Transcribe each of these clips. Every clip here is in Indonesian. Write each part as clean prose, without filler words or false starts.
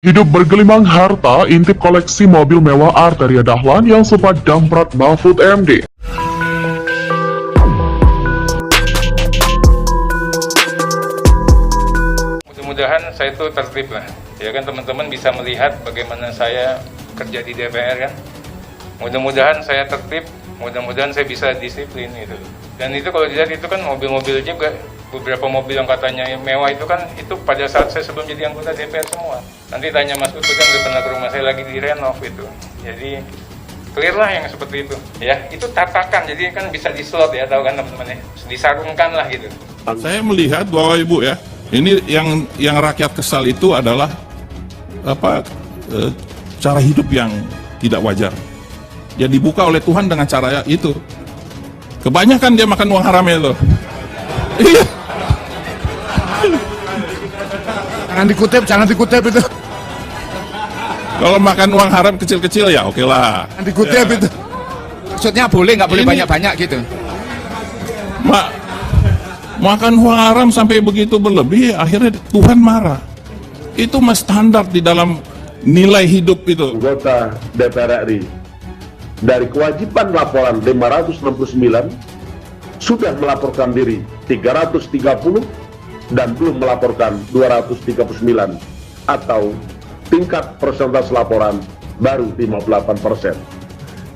Hidup bergelimang harta, intip koleksi mobil mewah Arteria Dahlan yang sempat damprat Mahfud MD. Mudah-mudahan saya itu tertib lah, ya kan teman-teman bisa melihat bagaimana saya kerja di DPR kan. Mudah-mudahan saya tertib, mudah-mudahan saya bisa disiplin itu. Dan itu kalau dilihat itu kan mobil-mobil juga, beberapa mobil yang katanya mewah itu kan itu pada saat saya sebelum jadi anggota DPR semua. Nanti tanya Mas Utut kan udah pernah ke rumah saya lagi direnov itu. Jadi clear lah yang seperti itu. Ya itu tatakan, jadi kan bisa dislot ya, tahu kan teman-teman ya, disarungkan lah gitu. Saya melihat bahwa Ibu ya, ini yang rakyat kesal itu adalah cara hidup yang tidak wajar. Ya dibuka oleh Tuhan dengan cara itu. Kebanyakan dia makan uang haram itu. Iya. Jangan dikutip itu. Kalau makan uang haram kecil-kecil ya oke lah. Jangan dikutip ya. itu. Maksudnya nggak boleh banyak-banyak gitu. Makan uang haram sampai begitu berlebih, akhirnya Tuhan marah. Itu mas standar di dalam nilai hidup itu. Anggota DPR RI dari kewajiban laporan 569 sudah melaporkan diri 330 dan belum melaporkan 239 atau tingkat persentase laporan baru 58%.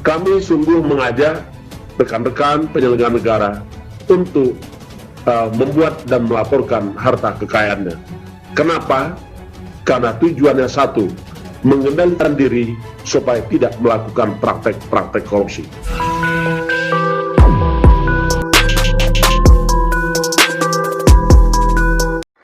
Kami sungguh mengajak rekan-rekan penyelenggara negara untuk membuat dan melaporkan harta kekayaannya. Kenapa? Karena tujuannya satu, mengendalikan diri supaya tidak melakukan praktek-praktek korupsi.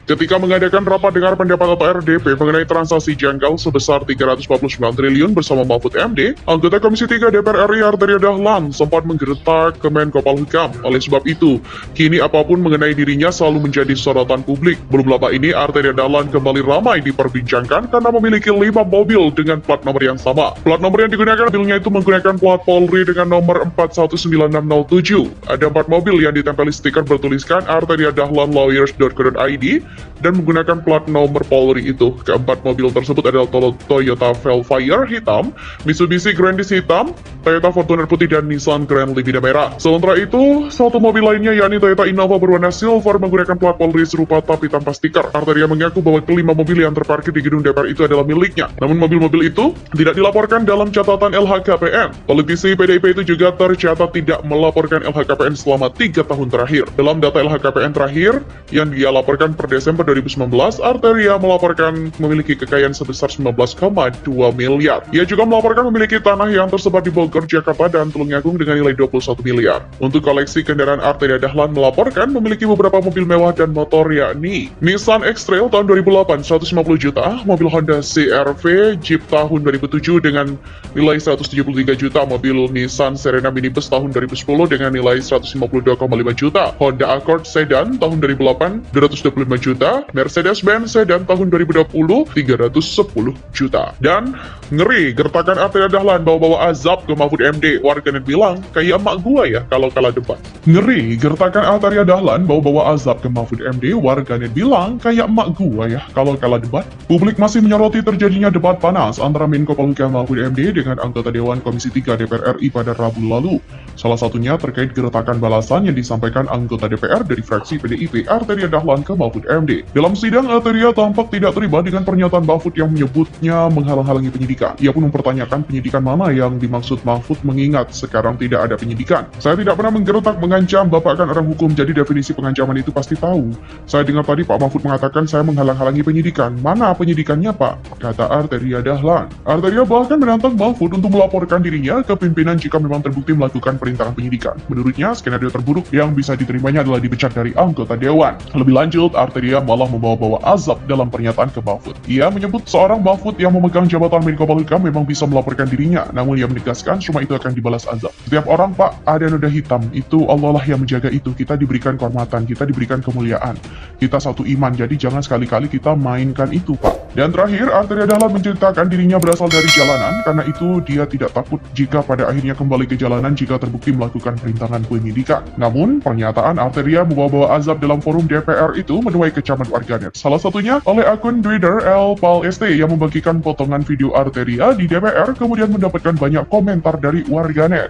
Ketika mengadakan rapat dengar pendapat atau RDP mengenai transaksi janggal sebesar 349 triliun bersama Mahfud MD, anggota Komisi 3 DPR RI Arteria Dahlan sempat menggertak Kemenko Polhukam. Oleh sebab itu, kini apapun mengenai dirinya selalu menjadi sorotan publik. Belum lama ini, Arteria Dahlan kembali ramai diperbincangkan karena memiliki 5 mobil dengan plat nomor yang sama. Plat nomor yang digunakan mobilnya itu menggunakan plat Polri dengan nomor 419607. Ada 4 mobil yang ditempeli stiker bertuliskan Arteria Dahlan Lawyers.co.id dan menggunakan plat nomor Polri itu. Keempat mobil tersebut adalah Toyota Velfire hitam, Mitsubishi Grandis hitam, Toyota Fortuner putih, dan Nissan Grand Livida merah. Sementara itu, satu mobil lainnya yakni Toyota Innova berwarna silver menggunakan plat Polri serupa tapi tanpa stiker. Arteria mengaku bahwa kelima mobil yang terparkir di gedung DPR itu adalah miliknya. Namun mobil-mobil itu tidak dilaporkan dalam catatan LHKPN. Politisi PDIP itu juga tercatat tidak melaporkan LHKPN selama 3 tahun terakhir. Dalam data LHKPN terakhir yang dia laporkan per Desember 2019, Arteria melaporkan memiliki kekayaan sebesar 19,2 miliar. Ia juga melaporkan memiliki tanah yang tersebar di Bogor, Jakarta, dan Tulungagung dengan nilai 21 miliar. Untuk koleksi kendaraan, Arteria Dahlan melaporkan memiliki beberapa mobil mewah dan motor, yakni Nissan X-Trail tahun 2008 150 juta, mobil Honda CR-V Jeep tahun 2007 dengan nilai 173 juta, mobil Nissan Serena minibus tahun 2010 dengan nilai 152,5 juta, Honda Accord Sedan tahun 2008 225 juta, Mercedes-Benz Sedan tahun 2020 310 juta. Dan ngeri, gertakan Arteria Dahlan bawa-bawa azab ke Mahfud MD. Warganet bilang, kayak emak gua ya kalau kalah debat. Ngeri, gertakan Arteria Dahlan bawa-bawa azab ke Mahfud MD. Warganet bilang, kayak emak gua ya kalau kalah debat. Publik masih menyoroti terjadinya debat panas antara Menko Polhukam Mahfud MD dengan anggota Dewan Komisi 3 DPR RI pada Rabu lalu. Salah satunya terkait gertakan balasan yang disampaikan anggota DPR dari fraksi PDIP Arteria Dahlan ke Mahfud MD. Dalam sidang, Arteria tampak tidak terima dengan pernyataan Mahfud yang menyebutnya menghalang-halangi penyidikan. Ia pun mempertanyakan penyidikan mana yang dimaksud Mahfud, mengingat sekarang tidak ada penyidikan. Saya tidak pernah menggertak, mengancam, Bapak kan orang hukum, jadi definisi pengancaman itu pasti tahu. Saya dengar tadi Pak Mahfud mengatakan saya menghalang-halangi penyidikan. Mana penyidikannya Pak? Kata Arteria Dahlan. Arteria bahkan menantang Mahfud untuk melaporkan dirinya ke pimpinan jika memang terbukti melakukan perintangan penyidikan. Menurutnya, skenario terburuk yang bisa diterimanya adalah dipecat dari anggota Dewan. Lebih lanjut, Arteria malah membawa-bawa azab dalam pernyataan ke Mahfud. Ia menyebut seorang Mahfud yang memegang jabatan Menko Polhukam memang bisa melaporkan dirinya, namun ia menegaskan semua itu akan dibalas azab. Setiap orang Pak ada noda hitam, itu Allah lah yang menjaga itu. Kita diberikan kehormatan, kita diberikan kemuliaan. Kita satu iman, jadi jangan sekali-kali kita mainkan itu Pak. Dan terakhir, Arteria Dahlan menceritakan dirinya berasal dari jalanan, karena itu dia tidak takut jika pada akhirnya kembali ke jalanan jika terbukti melakukan perintangan penyidikan. Namun, pernyataan Arteria membawa-bawa azab dalam forum DPR itu menuai kecaman warganet. Salah satunya oleh akun Twitter @palst yang membagikan potongan video Arteria di DPR kemudian mendapatkan banyak komentar dari warganet.